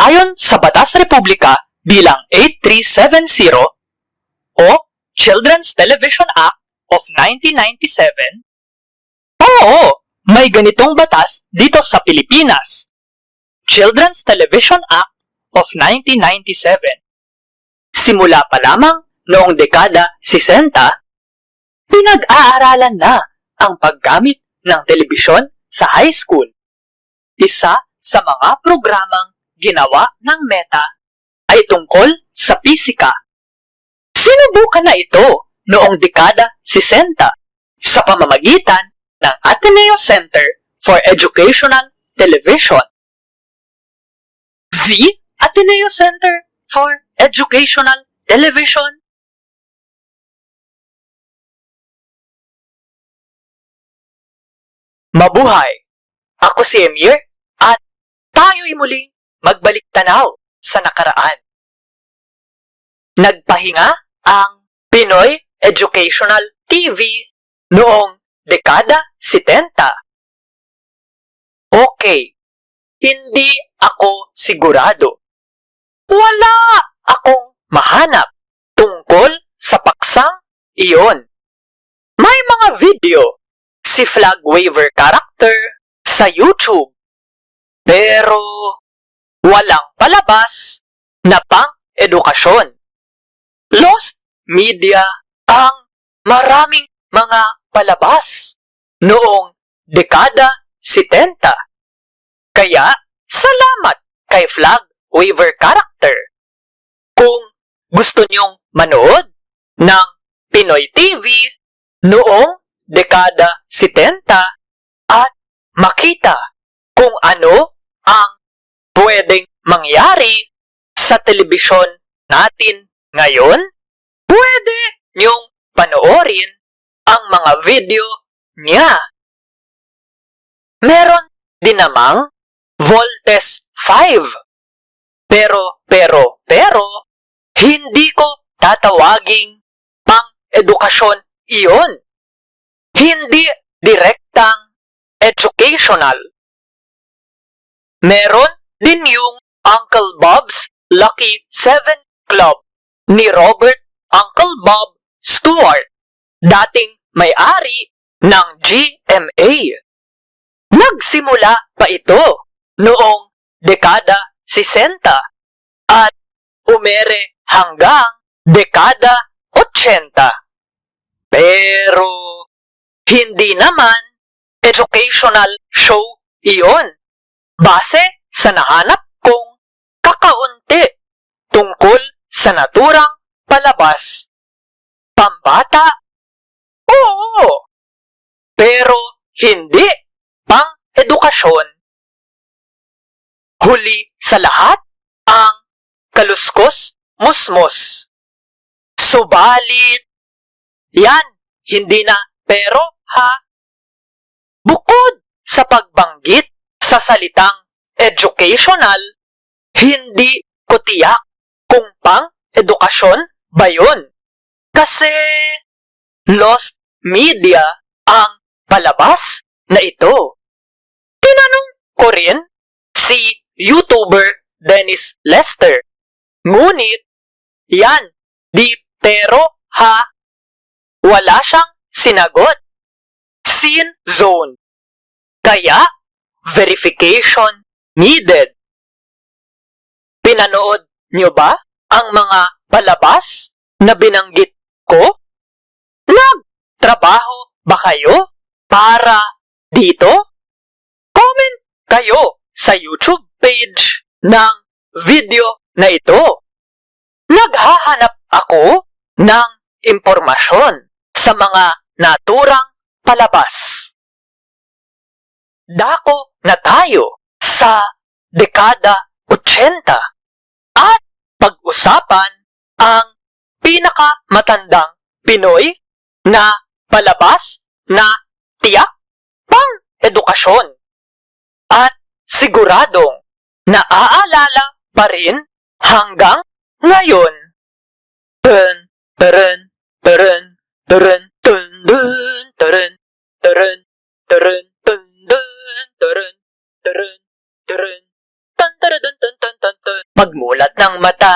Ayon sa Batas Republika bilang 8370 o Children's Television Act of 1997, oo, may ganitong batas dito sa Pilipinas. Children's Television Act of 1997. Simula pa lamang noong dekada 60, pinag-aaralan na ang paggamit ng telebisyon sa high school. Isa sa mga programang ginawa ng Meta ay tungkol sa pisika. Sinubukan na ito noong dekada 60 sa pamamagitan ng Ateneo Center for Educational Television. Ateneo Center for Educational Television. Mabuhay! Ako si Emir at tayo'y muling magbalik tanaw sa nakaraan. Nagpahinga ang Pinoy Educational TV noong dekada 70. Okay, hindi ako sigurado. Wala akong mahanap tungkol sa paksang iyon. May mga video si Flag Waver character sa YouTube, pero walang palabas na pang-edukasyon. Lost media ang maraming mga palabas noong dekada 70. Kaya, salamat kay Flag Waver character. Kung gusto nyong manood ng Pinoy TV noong dekada 70 at makita kung ano ang pwedeng mangyari sa telebisyon natin ngayon, pwede nyong panoorin ang mga video niya. Meron din namang Voltes 5. Pero, hindi ko tatawaging pang-edukasyon iyon. Hindi direktang educational. Meron din yung Uncle Bob's Lucky 7 Club ni Robert Uncle Bob Stewart, dating may-ari ng GMA. Nagsimula pa ito noong dekada 60 at umere hanggang dekada 80. Pero hindi naman educational show iyon. Base sa nahanap kong kakaunti tungkol sa naturang palabas. Pambata? Oo. Pero hindi pang-edukasyon. Huli sa lahat ang Kaluskos Musmos. Subalit, yan, hindi na pero ha. Bukod sa pagbanggit sa salitang educational, hindi ko tiyak kung pang-edukasyon ba yun. Kasi lost media ang palabas na ito. Tinanong ko rin si YouTuber Dennis Lester. Ngunit, yan, di pero ha, wala siyang sinagot. Scene zone. Kaya, verification needed. Pinanood niyo ba ang mga palabas na binanggit ko? Nagtrabaho ba kayo para dito? Comment kayo sa YouTube page ng video na ito. Naghahanap ako ng impormasyon sa mga naturang palabas. Dako na tayo sa dekada 80 at pag-usapan ang pinakamatandang Pinoy na palabas na tiyak pang-edukasyon at siguradong naaalala pa rin hanggang ngayon. Dun, dun, dun, dun, dun, dun, dun, dun, dun, dun, dun, dun, dun, dun, dun, dun, dun, dun, dun, dun, mata,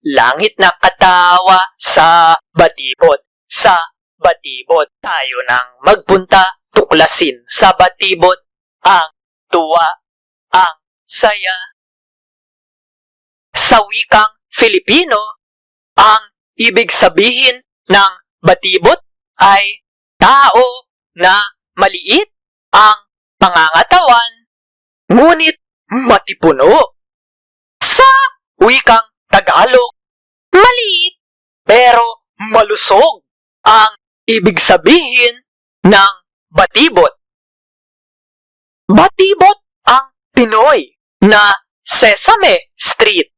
langit na katawa sa batibot. Sa batibot tayo nang magpunta, tuklasin sa batibot ang tuwa, ang saya. Sa wikang Filipino, ang ibig sabihin ng batibot ay tao na maliit ang pangangatawan, ngunit matipuno. Sa wikang Tagalog, maliit pero malusog ang ibig sabihin ng batibot. Batibot ang Pinoy na Sesame Street.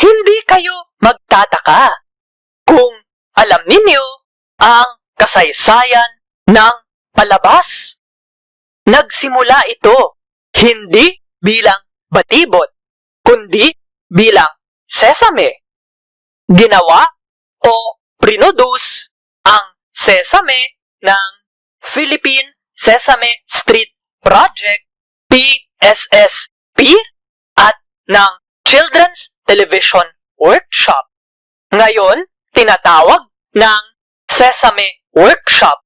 Hindi kayo magtataka kung alam ninyo ang kasaysayan ng palabas. Nagsimula ito hindi bilang batibot, kundi bilang Sesame. Ginawa o produce ang Sesame ng Philippine Sesame Street Project, PSSP, at ng Children's Television Workshop. Ngayon, tinatawag ng Sesame Workshop.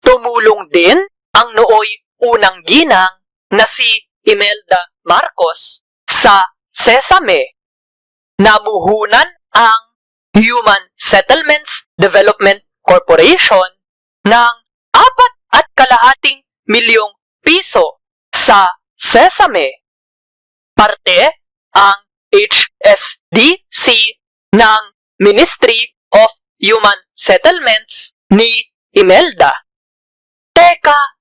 Tumulong din ang nooy unang ginang na si Imelda Marcos sa Sesame. Namuhunan ang Human Settlements Development Corporation ng 4.5 milyong piso sa Sesame. Parte ang HSDC ng Ministry of Human Settlements ni Imelda. Teka.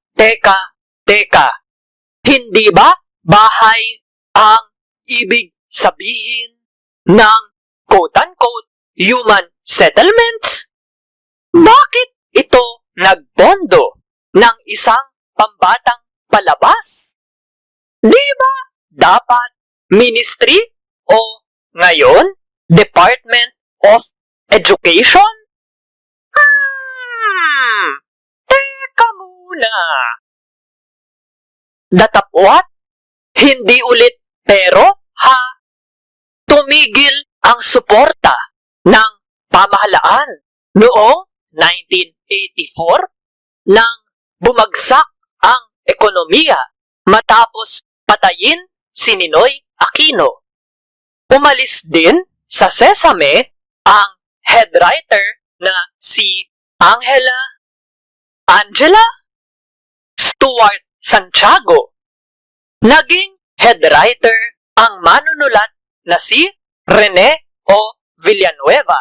Hindi ba bahay ang ibig sabihin ng quote-unquote human settlements? Bakit ito nagpondo ng isang pambatang palabas? Di ba dapat ministry o ngayon Department of Education? Teka muna. Datapwat? Hindi ulit pero ha? Tumigil ang suporta ng pamahalaan noong 1984 nang bumagsak ang ekonomiya matapos patayin si Ninoy Aquino. Umalis din sa Sesame ang head writer na si Angela Stuart Santiago. Naging head writer ang manunulat na si Rene O. Villanueva.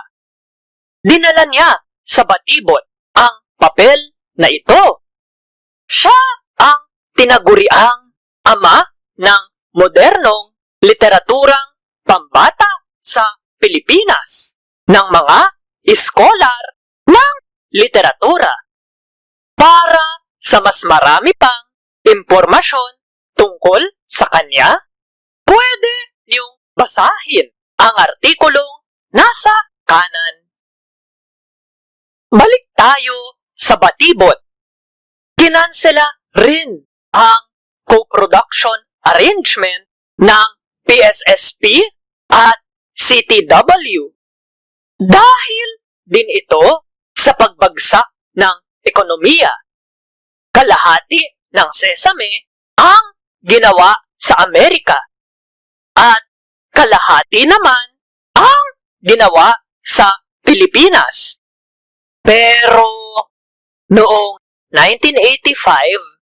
Dinala niya sa batibot ang papel na ito. Siya ang tinaguriang ama ng modernong literaturang pambata sa Pilipinas ng mga iskolar ng literatura. Para sa mas marami pang impormasyon tungkol sa kanya, pwede niyong basahin ang artikulong nasa kanan. Balik tayo sa batibot. Kinansela rin ang co-production arrangement ng PSSP at CTW dahil din ito sa pagbagsak ng ekonomiya. Kalahati ng Sesame ang ginawa sa Amerika at kalahati naman ang ginawa sa Pilipinas. Pero noong 1985,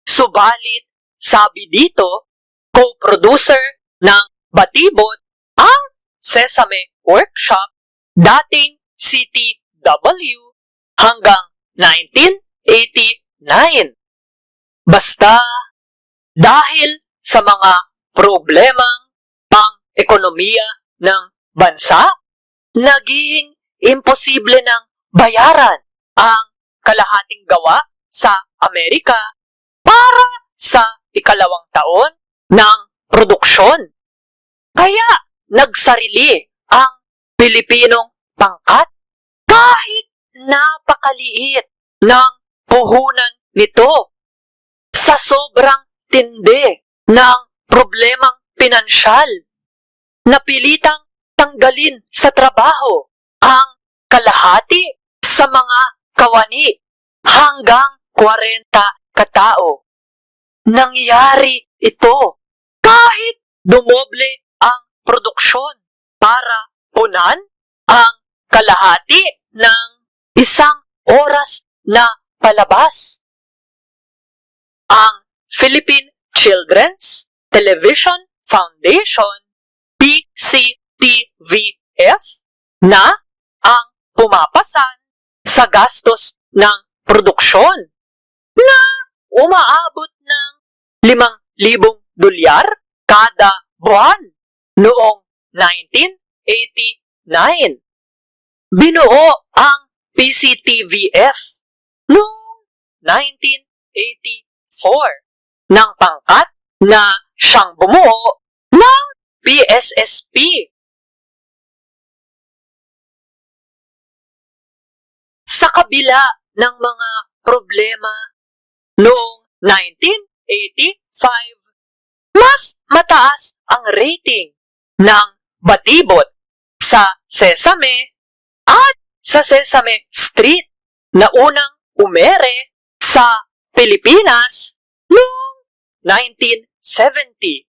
subalit sabi dito, co-producer ng batibot ang Sesame Workshop, dating CTW, hanggang 1989. Basta dahil sa mga problemang pang-ekonomiya ng bansa, naging imposible ng bayaran ang kalahating gawa sa Amerika para sa ikalawang taon ng produksyon. Kaya nagsarili ang Pilipinong pangkat kahit napakaliit ng puhunan nito sa sobrang tindi ng problemang pinansyal. napilitang tanggalin sa trabaho ang kalahati sa mga kawani hanggang 40 katao. Nangyari ito kahit dumoble ang produksyon para punan ang kalahati ng isang oras na palabas. Ang Philippine Children's Television Foundation, PCTVF, na ang pumapasan sa gastos ng produksyon na umaabot ng $5,000 kada buwan noong 1989. Binuo ang PCTVF noong 1984 ng pangkat na siyang bumuo ng PSSP. Sa kabila ng mga problema, noong 1985, mas mataas ang rating ng Batibot sa Sesame at sa Sesame Street na unang umere sa Pilipinas noong 1970.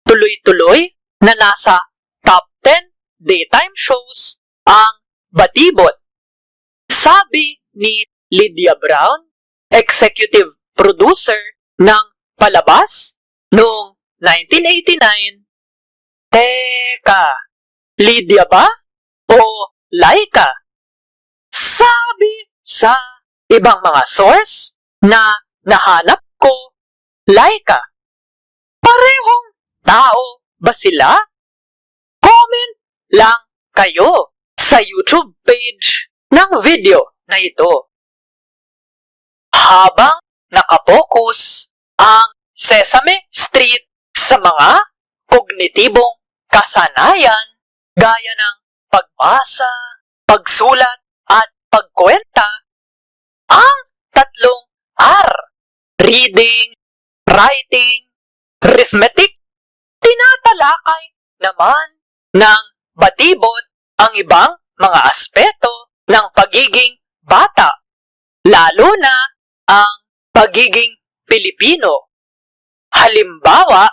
Tuloy-tuloy na nasa top 10 daytime shows ang Batibot. Sabi ni Lydia Brown, executive producer ng palabas noong 1989, Teka, Lydia ba? O Laika? Sabi sa ibang mga source na nahanap ko, Laika. Parehong tao ba sila? Comment lang kayo sa YouTube page ng video na ito. Habang nakapokus ang Sesame Street sa mga kognitibong kasanayan gaya ng pagbasa, pagsulat at pagkwenta, ang tatlong R, reading, writing, arithmetic, tinatalakay naman ng Batibot ang ibang mga aspeto ng pagiging bata, lalo na ang pagiging Pilipino. Halimbawa,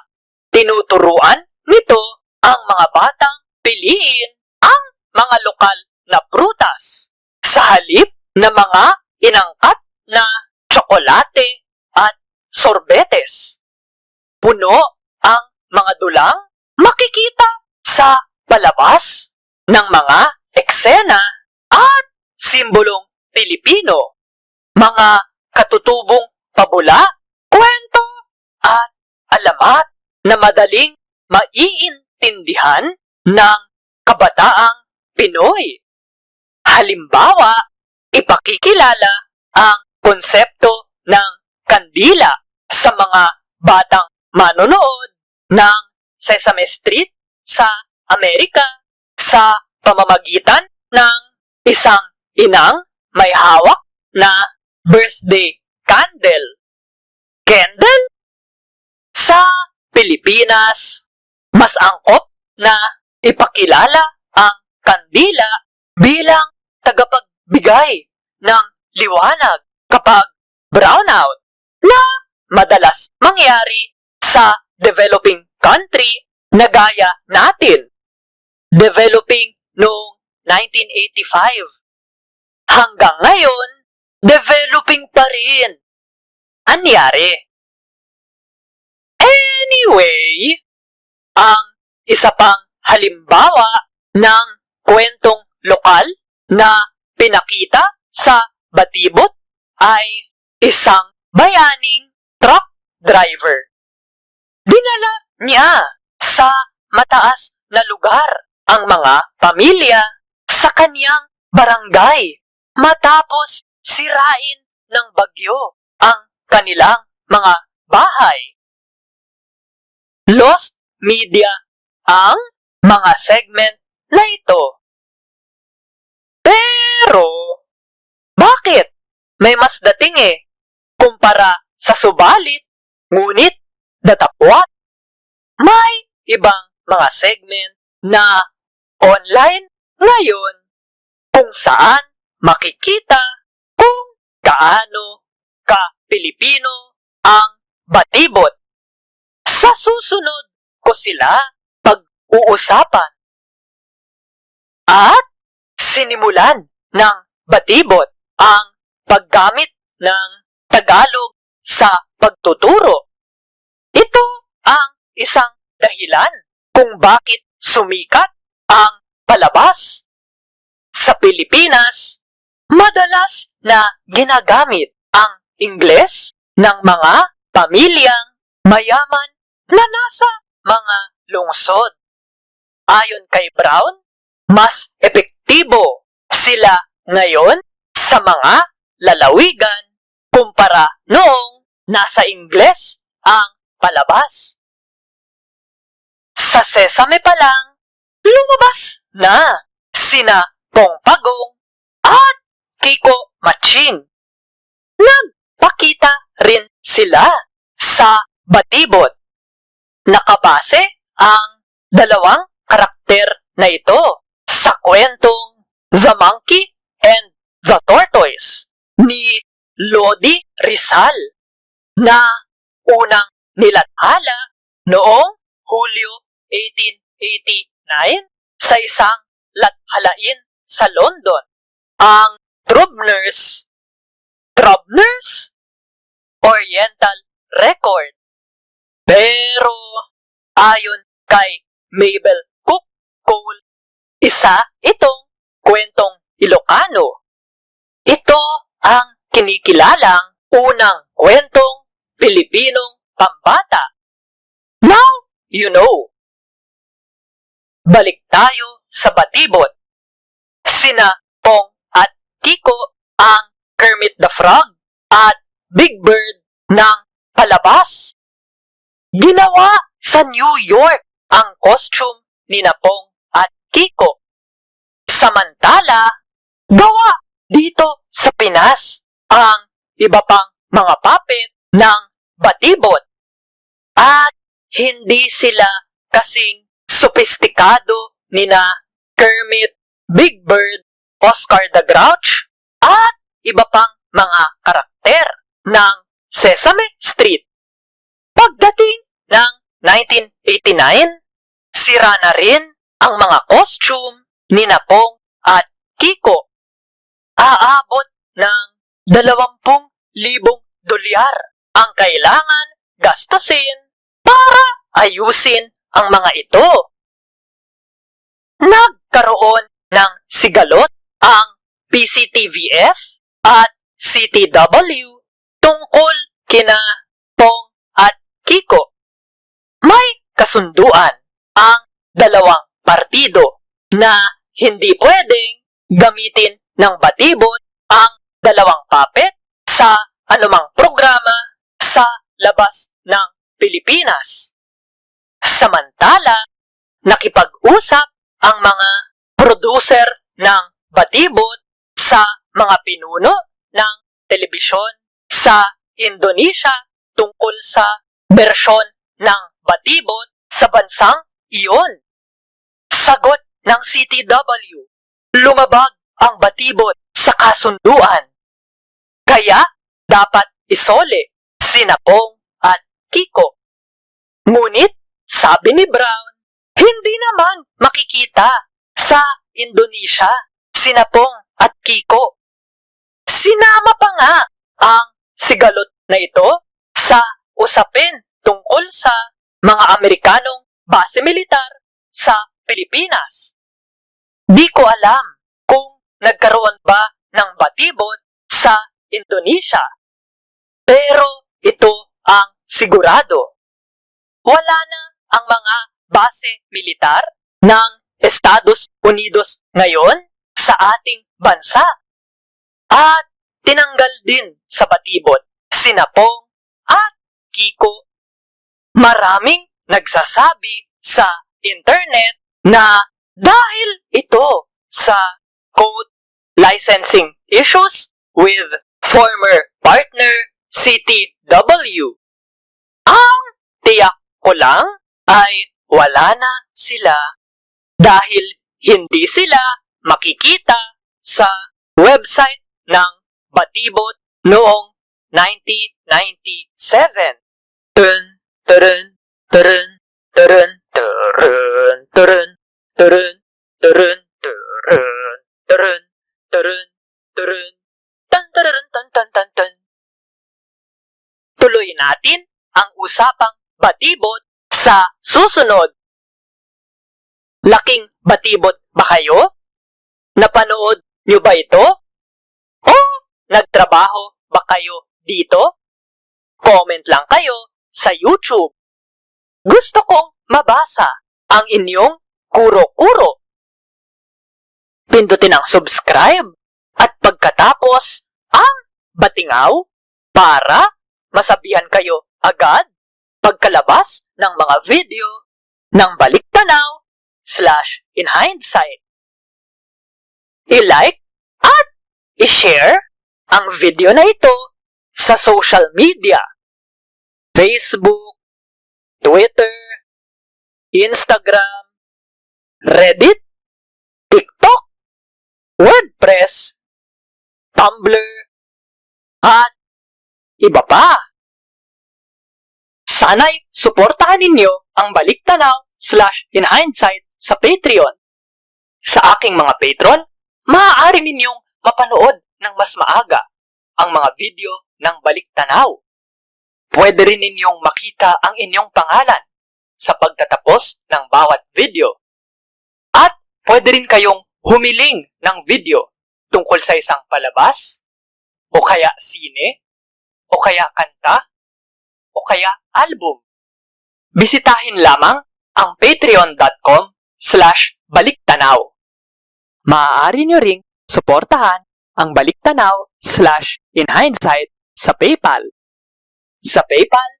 tinuturuan nito ang mga batang piliin ang mga lokal na prutas sa halip na mga inangkat na tsokolate at sorbetes. Puno ang mga dulang makikita sa palabas ng mga eksena at simbolong Pilipino, mga katutubong pabula, kwento at alamat na madaling maiintindihan ng kabataang Pinoy. Halimbawa, ipakikilala ang konsepto ng kandila sa mga batang manonood ng Sesame Street sa Amerika sa pamamagitan ng isang inang may hawak na birthday candle. Candle? Sa Pilipinas, mas angkop na ipakilala ang kandila bilang tagapagbigay ng liwanag kapag brownout na madalas mangyari sa developing country na gaya natin. Developing noong 1985. Hanggang ngayon, developing pa rin. Anyari? Anyway, ang isa pang halimbawa ng kwentong lokal na pinakita sa Batibot ay isang bayaning truck driver. Dinala niya sa mataas na lugar ang mga pamilya sa kanyang barangay matapos sirain ng bagyo ang kanilang mga bahay. Lost media ang mga segment na ito. Pero, bakit? May mas dating kumpara sa subalit, ngunit datapwat. May ibang mga segment na online ngayon kung saan makikita kung gaano ka-Pilipino ang batibot. Sa susunod ko sila pag-uusapan. At sinimulan ng batibot ang paggamit ng Tagalog sa pagtuturo. Ito ang isang dahilan kung bakit sumikat ang palabas. Sa Pilipinas, madalas na ginagamit ang Ingles ng mga pamilyang mayaman na nasa mga lungsod. Ayon kay Brown, mas epektibo sila ngayon sa mga lalawigan kumpara noong nasa Ingles ang palabas. Sa Sesame pa lang, lumabas na sina Pong Pagong at Kiko Matching. Nagpakita rin sila sa batibot. Nakabase ang dalawang karakter na ito sa kwentong The Monkey and the Tortoise ni Lodi Rizal na unang nilathala noong Hulyo 1889 sa isang lathalain sa London. Ang Trubner's Oriental Record. Pero ayon kay Mabel Cook Cole, isa itong kwentong Ilocano. Ito ang kinikilalang unang kwentong Pilipinong pambata. Now, you know. Balik tayo sa batibot. Sina Pong at Kiko ang Kermit the Frog at Big Bird ng palabas. Ginawa sa New York ang costume ni Pong at Kiko. Samantala, gawa dito sa Pinas ang iba pang mga puppet ng batibot. At hindi sila kasing sopistikado nina Kermit, Big Bird, Oscar the Grouch, at iba pang mga karakter ng Sesame Street. Pagdating ng 1989, sira na rin ang mga costume ni Pong at Kiko. Aabot ng 20,000 dolyar ang kailangan gastusin para ayusin ang mga ito. Nagkaroon ng sigalot ang PCTVF at CTW tungkol kina Pong at Kiko. May kasunduan ang dalawang partido na hindi pwedeng gamitin ng batibot ang dalawang puppet sa anumang programa sa labas ng Pilipinas. Samantala, nakipag-usap ang mga producer ng batibot sa mga pinuno ng telebisyon sa Indonesia tungkol sa bersyon ng batibot sa bansang iyon. Sagot ng CTW, lumabag ang batibot sa kasunduan. Kaya dapat isole sina Pong at Kiko. Ngunit, sabi ni Brown, hindi naman makikita sa Indonesia sina Pong at Kiko. Sinama pa nga ang sigalot na ito sa usapin tungkol sa mga Amerikanong base militar sa Pilipinas. Di ko alam kung nagkaroon ba ng batibot sa Indonesia. Pero ito ang sigurado. Wala na ang mga base militar ng Estados Unidos ngayon sa ating bansa. At tinanggal din sa batibot sina Pong at Kiko. Maraming nagsasabi sa internet na dahil ito sa quote licensing issues with former partner CTW. Ang tiyak ko lang ay wala na sila dahil hindi sila makikita sa website ng Batibot noong 1997. Turun, turun, turun, turun, turun, turun, turun, turun, turun, turun, turun, turun, tan tararun tan tan tan tan. Tuloy natin ang usapang batibot sa susunod. Laking batibot ba kayo? Napanood nyo ba ito? O nagtrabaho ba kayo dito? Comment lang kayo sa YouTube. Gusto kong mabasa ang inyong kuro-kuro. Pindutin ang subscribe at pagkatapos ang batingaw para masabihan kayo agad pagkalabas ng mga video ng Baliktanaw/In Hindsight. I-like at i-share ang video na ito sa social media, Facebook, Twitter, Instagram, Reddit, TikTok, WordPress, Tumblr, at iba pa. Sana'y suportahan ninyo ang Baliktanaw/In Hindsight sa Patreon. Sa aking mga patron, maaari ninyong mapanood ng mas maaga ang mga video ng Baliktanaw. Pwede rin ninyong makita ang inyong pangalan sa pagtatapos ng bawat video. At pwede rin kayong humiling ng video tungkol sa isang palabas, o kaya sine, o kaya kanta, o kaya album. Bisitahin lamang ang patreon.com/baliktanaw. Maaari nyo ring suportahan ang Baliktanaw/In Hindsight sa PayPal. Sa PayPal,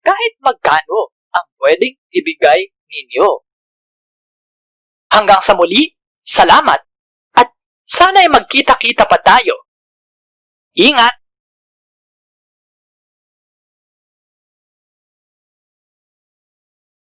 kahit magkano ang pwedeng ibigay ninyo. Hanggang sa muli, salamat at sana'y magkita-kita pa tayo. Ingat!